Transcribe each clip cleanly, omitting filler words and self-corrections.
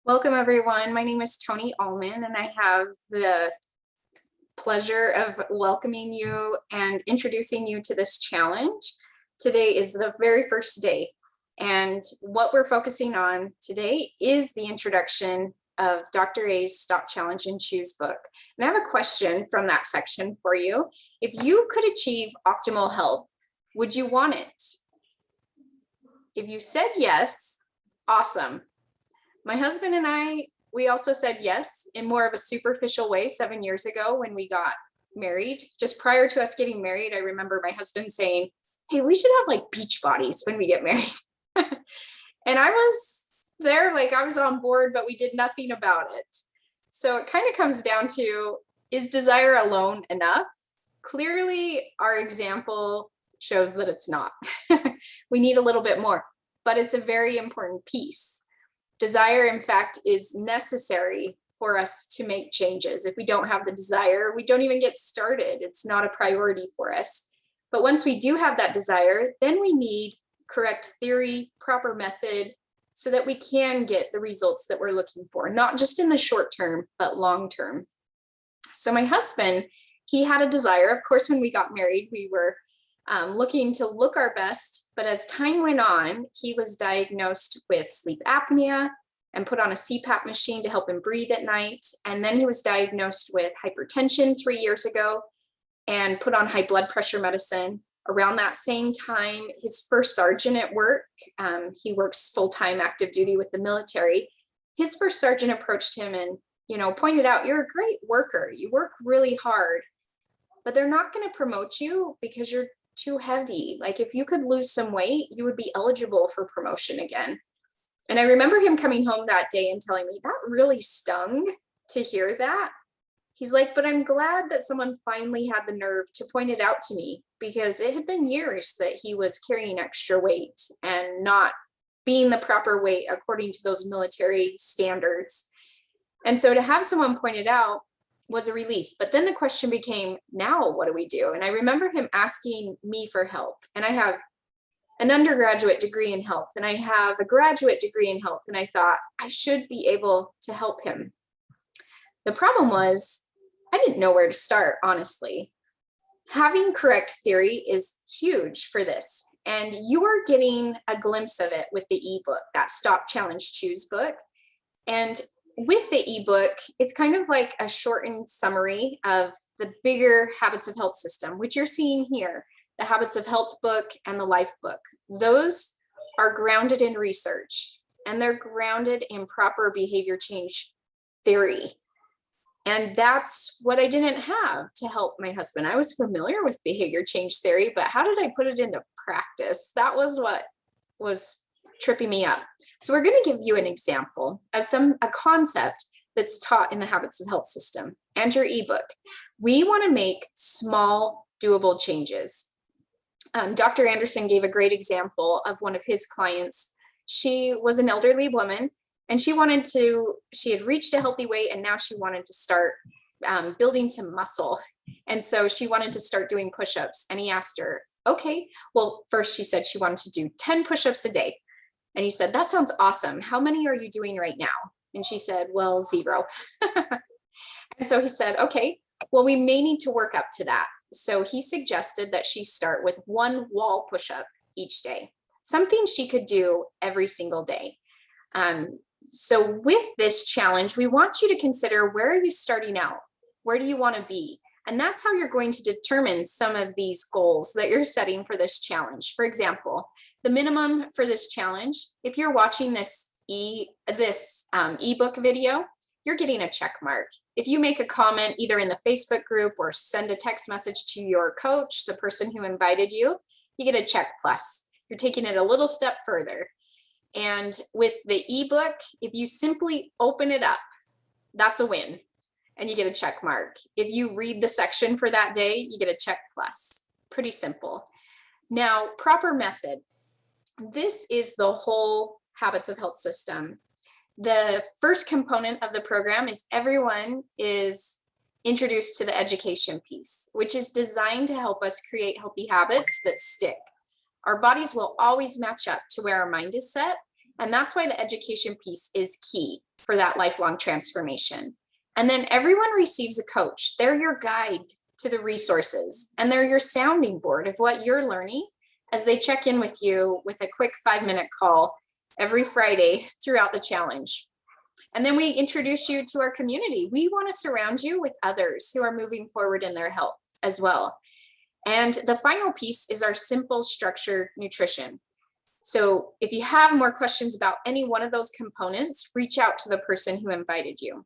Welcome everyone. My name is Toni Allman and I have the pleasure of welcoming you and introducing you to this challenge. Today is the very first day, and what we're focusing on today is the introduction of Dr. A's Stop, Challenge, and Choose book. And I have a question from that section for you. If you could achieve optimal health, would you want it? If you said yes, awesome. My husband and I, we also said yes in more of a superficial way 7 years ago when we got married. Just prior to us getting married, I remember my husband saying, "Hey, we should have like beach bodies when we get married." And I was there, like I was on board, but we did nothing about it. So it kind of comes down to, is desire alone enough? Clearly, our example shows that it's not. We need a little bit more, but it's a very important piece. Desire, in fact, is necessary for us to make changes. If we don't have the desire, we don't even get started. It's not a priority for us. But once we do have that desire, then we need correct theory, proper method, so that we can get the results that we're looking for, not just in the short term, but long term. So my husband, he had a desire. Of course, when we got married, we were looking to look our best, but as time went on, he was diagnosed with sleep apnea and put on a CPAP machine to help him breathe at night. And then he was diagnosed with hypertension 3 years ago and put on high blood pressure medicine. Around that same time, his first sergeant at work, he works full-time active duty with the military. His first sergeant approached him and, pointed out, "You're a great worker. You work really hard, but they're not going to promote you because you're too heavy. Like if you could lose some weight, you would be eligible for promotion again." And I remember him coming home that day and telling me that really stung to hear that. He's like, "But I'm glad that someone finally had the nerve to point it out to me, because it had been years that he was carrying extra weight and not being the proper weight according to those military standards." And so to have someone point it out was a relief. But then the question became, now what do we do? And I remember him asking me for help. And I have an undergraduate degree in health and I have a graduate degree in health. And I thought I should be able to help him. The problem was I didn't know where to start, honestly. Having correct theory is huge for this. And you are getting a glimpse of it with the ebook, that Stop, Challenge, Choose book. And with the ebook, it's kind of like a shortened summary of the bigger Habits of Health system, which you're seeing here, the Habits of Health book and the Life book. Those are grounded in research and they're grounded in proper behavior change theory. And that's what I didn't have to help my husband. I was familiar with behavior change theory, but how did I put it into practice? That was what was tripping me up. So we're going to give you an example of a concept that's taught in the Habits of Health system and your ebook. We want to make small, doable changes. Dr. Anderson gave a great example of one of his clients. She was an elderly woman and she had reached a healthy weight and now she wanted to start building some muscle. And so she wanted to start doing push-ups. And he asked her, okay, well, first she said she wanted to do 10 push-ups a day. And he said, "That sounds awesome. How many are you doing right now?" And she said, "Well, 0. And so he said, "Okay, well, we may need to work up to that." So he suggested that she start with 1 wall push-up each day, something she could do every single day. So with this challenge, we want you to consider, where are you starting out? Where do you want to be? And that's how you're going to determine some of these goals that you're setting for this challenge. For example, the minimum for this challenge, if you're watching this ebook video, you're getting a check mark. If you make a comment either in the Facebook group or send a text message to your coach, the person who invited you, you get a check plus. You're taking it a little step further. And with the ebook, if you simply open it up, that's a win. And you get a check mark. If you read the section for that day, you get a check plus. Pretty simple. Now, proper method. This is the whole Habits of Health system. The first component of the program is everyone is introduced to the education piece, which is designed to help us create healthy habits that stick. Our bodies will always match up to where our mind is set, And that's why the education piece is key for that lifelong transformation. And then everyone receives a coach. They're your guide to the resources, and they're your sounding board of what you're learning as they check in with you with a quick 5-minute call every Friday throughout the challenge. And then we introduce you to our community. We want to surround you with others who are moving forward in their health as well. And the final piece is our simple structured nutrition. So if you have more questions about any one of those components, reach out to the person who invited you.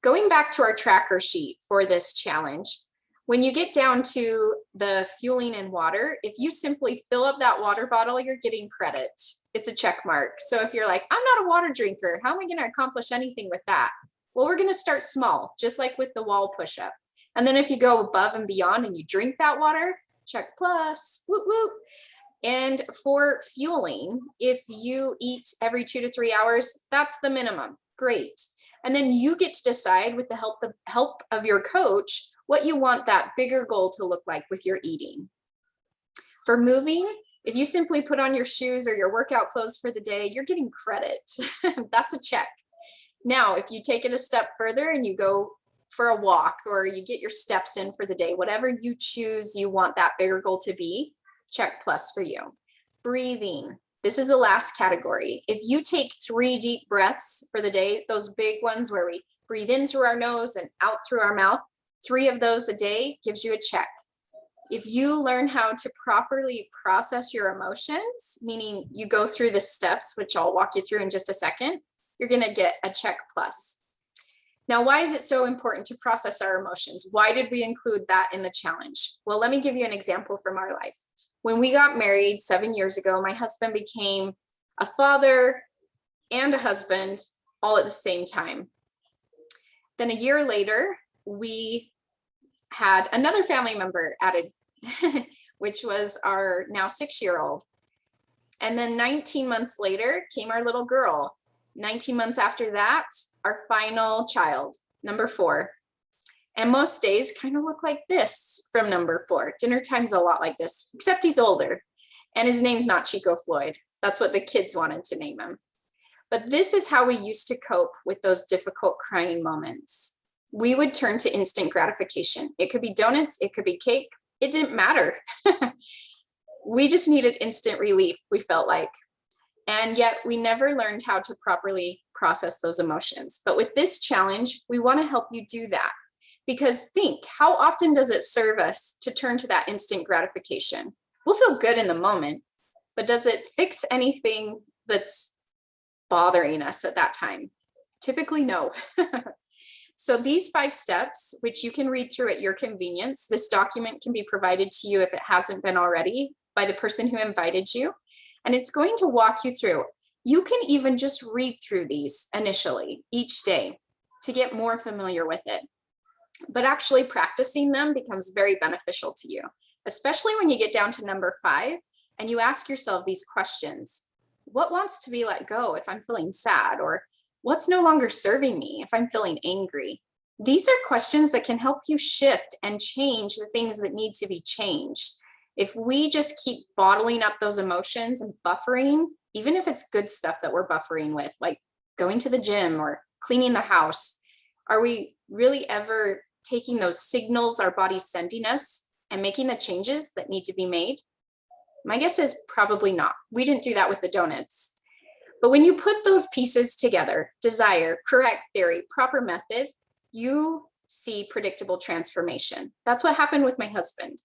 Going back to our tracker sheet for this challenge, when you get down to the fueling and water, if you simply fill up that water bottle, you're getting credit. It's a check mark. So if you're like, I'm not a water drinker, how am I going to accomplish anything with that? Well, we're going to start small, just like with the wall push-up. And then if you go above and beyond and you drink that water, check plus, whoop, whoop. And for fueling, if you eat every 2 to 3 hours, that's the minimum. Great. And then you get to decide with the help of your coach what you want that bigger goal to look like with your eating. For moving, if you simply put on your shoes or your workout clothes for the day, you're getting credit. That's a check. Now, if you take it a step further and you go for a walk or you get your steps in for the day, whatever you choose you want that bigger goal to be, check plus for you. Breathing. This is the last category. If you take 3 deep breaths for the day, those big ones where we breathe in through our nose and out through our mouth, 3 of those a day gives you a check. If you learn how to properly process your emotions, meaning you go through the steps, which I'll walk you through in just a second, you're going to get a check plus. Now, why is it so important to process our emotions? Why did we include that in the challenge? Well, let me give you an example from our life. When we got married 7 years ago, my husband became a father and a husband all at the same time. Then a year later, we had another family member added, which was our now 6-year-old. And then 19 months later came our little girl. 19 months after that, our final child, number 4. And most days kind of look like this from number 4. Dinner time's a lot like this, except he's older. And his name's not Chico Floyd. That's what the kids wanted to name him. But this is how we used to cope with those difficult crying moments. We would turn to instant gratification. It could be donuts, it could be cake. It didn't matter. We just needed instant relief, we felt like. And yet we never learned how to properly process those emotions. But with this challenge, we want to help you do that. Because think, how often does it serve us to turn to that instant gratification? We'll feel good in the moment, but does it fix anything that's bothering us at that time? Typically, no. So these 5 steps, which you can read through at your convenience, this document can be provided to you if it hasn't been already by the person who invited you. And it's going to walk you through. You can even just read through these initially each day to get more familiar with it. But actually practicing them becomes very beneficial to you, especially when you get down to number 5 and you ask yourself these questions. What wants to be let go if I'm feeling sad? Or what's no longer serving me if I'm feeling angry? These are questions that can help you shift and change the things that need to be changed. If we just keep bottling up those emotions and buffering, even if it's good stuff that we're buffering with, like going to the gym or cleaning the house, are we really ever taking those signals our body's sending us and making the changes that need to be made? My guess is probably not. We didn't do that with the donuts. But when you put those pieces together, desire, correct theory, proper method, you see predictable transformation. That's what happened with my husband.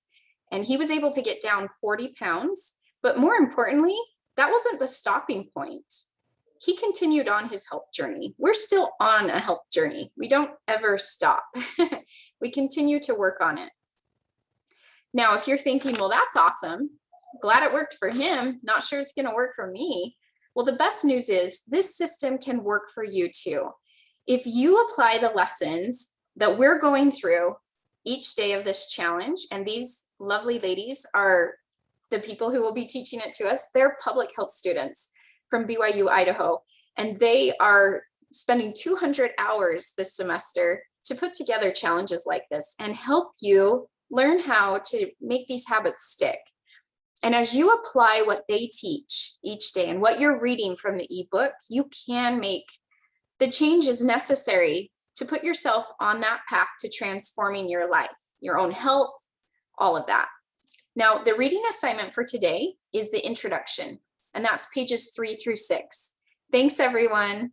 And he was able to get down 40 pounds. But more importantly, that wasn't the stopping point. He continued on his health journey. We're still on a health journey. We don't ever stop. We continue to work on it. Now, if you're thinking, well, that's awesome. Glad it worked for him. Not sure it's going to work for me. Well, the best news is this system can work for you too. If you apply the lessons that we're going through each day of this challenge, and these lovely ladies are the people who will be teaching it to us, they're public health students from BYU, Idaho, and they are spending 200 hours this semester to put together challenges like this and help you learn how to make these habits stick. And as you apply what they teach each day and what you're reading from the ebook, you can make the changes necessary to put yourself on that path to transforming your life, your own health, all of that. Now, the reading assignment for today is the introduction, and that's pages 3 through 6. Thanks, everyone.